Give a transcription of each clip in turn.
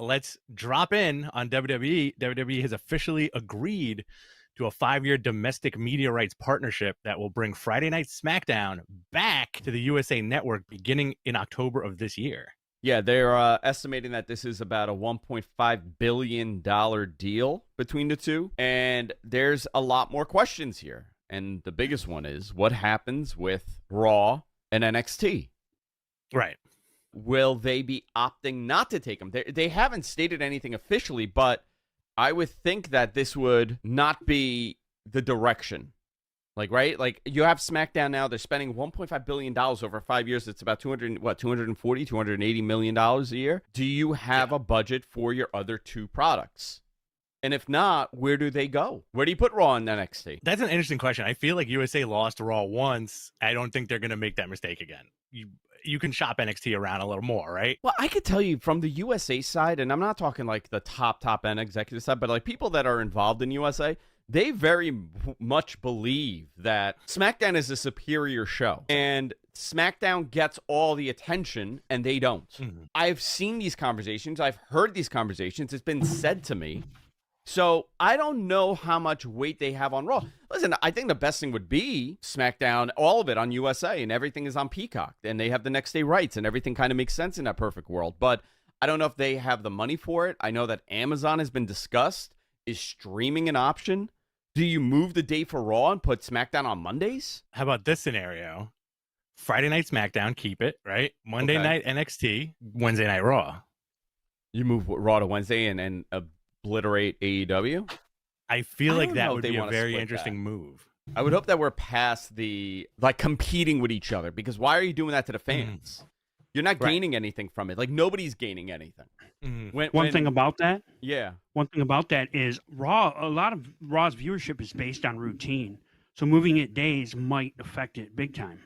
Let's drop in on WWE. WWE has officially agreed to a 5-year domestic media rights partnership that will bring Friday Night SmackDown back to the USA Network beginning in October of this year. Yeah, they're estimating that this is about a $1.5 billion deal between the two. And there's a lot more questions here. And the biggest one is, what happens with Raw and NXT? Right. Will they be opting not to take them? They haven't stated anything officially, but I would think that this would not be the direction. Like, right? Like, you have SmackDown now. They're spending $1.5 billion over 5 years. It's about $280 million a year. Do you have a budget for your other two products? And if not, where do they go? Where do you put Raw and NXT? That's an interesting question. I feel like USA lost Raw once. I don't think they're going to make that mistake again. You can shop NXT around a little more, right? Well, I could tell you from the USA side, and I'm not talking like the top end executive side, but like people that are involved in USA, they very much believe that SmackDown is a superior show and SmackDown gets all the attention and they don't. Mm-hmm. I've seen these conversations. I've heard these conversations. It's been said to me. So I don't know how much weight they have on Raw. Listen, I think the best thing would be SmackDown, all of it on USA, and everything is on Peacock, and they have the next day rights, and everything kind of makes sense in that perfect world. But I don't know if they have the money for it. I know that Amazon has been discussed. Is streaming an option? Do you move the day for Raw and put SmackDown on Mondays? How about this scenario? Friday night SmackDown, keep it, right? Monday night NXT, Wednesday night Raw. You move Raw to Wednesday and obliterate AEW? I feel like that would be a very interesting move. I would hope that we're past the competing with each other, because why are you doing that to the fans? You're not gaining anything from it. Like, nobody's gaining anything. One thing about that is Raw. A lot of Raw's viewership is based on routine, so moving it days might affect it big time.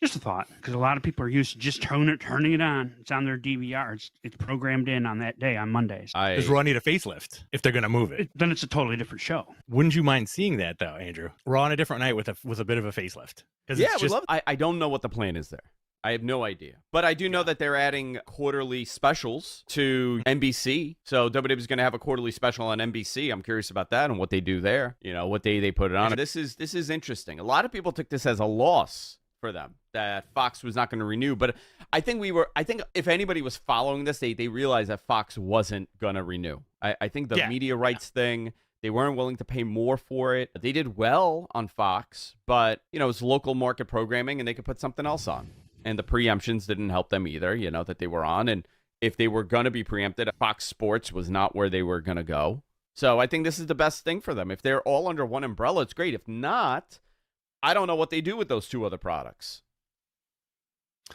Just a thought, because a lot of people are used to just turning it on. It's on their DVR. It's programmed in on that day on Mondays. Does Raw need a facelift if they're going to move it? Then it's a totally different show. Wouldn't you mind seeing that though, Andrew? Raw on a different night with a bit of a facelift. Yeah, I would love. I don't know what the plan is there. I have no idea. But I do know that they're adding quarterly specials to NBC. So WWE is going to have a quarterly special on NBC. I'm curious about that and what they do there. You know, what day they put it on. This is interesting. A lot of people took this as a loss for them, that Fox was not going to renew. But I think if anybody was following this, they realized that Fox wasn't going to renew. I think the media rights thing, they weren't willing to pay more for it. They did well on Fox, but, you know, it's local market programming and they could put something else on. And the preemptions didn't help them either, you know, that they were on. And if they were going to be preempted, Fox Sports was not where they were going to go. So I think this is the best thing for them. If they're all under one umbrella, it's great. If not, I don't know what they do with those two other products.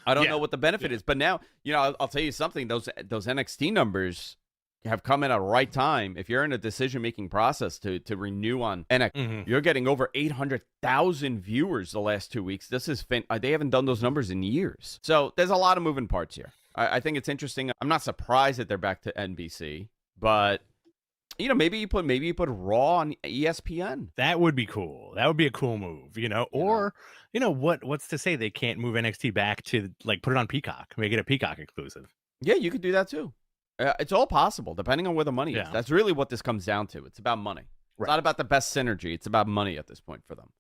I don't know what the benefit is. But now, you know, I'll tell you something. Those NXT numbers have come in at a right time. If you're in a decision-making process to renew on NXT, you're getting over 800,000 viewers the last 2 weeks. This is they haven't done those numbers in years. So there's a lot of moving parts here. I think it's interesting. I'm not surprised that they're back to NBC, but you know, maybe you put Raw on ESPN. That would be cool. That would be a cool move, you know. Or, you know, what's to say they can't move NXT back to, like, put it on Peacock, make it a Peacock exclusive. Yeah, you could do that too. It's all possible, depending on where the money is. That's really what this comes down to. It's about money. It's not about the best synergy. It's about money at this point for them.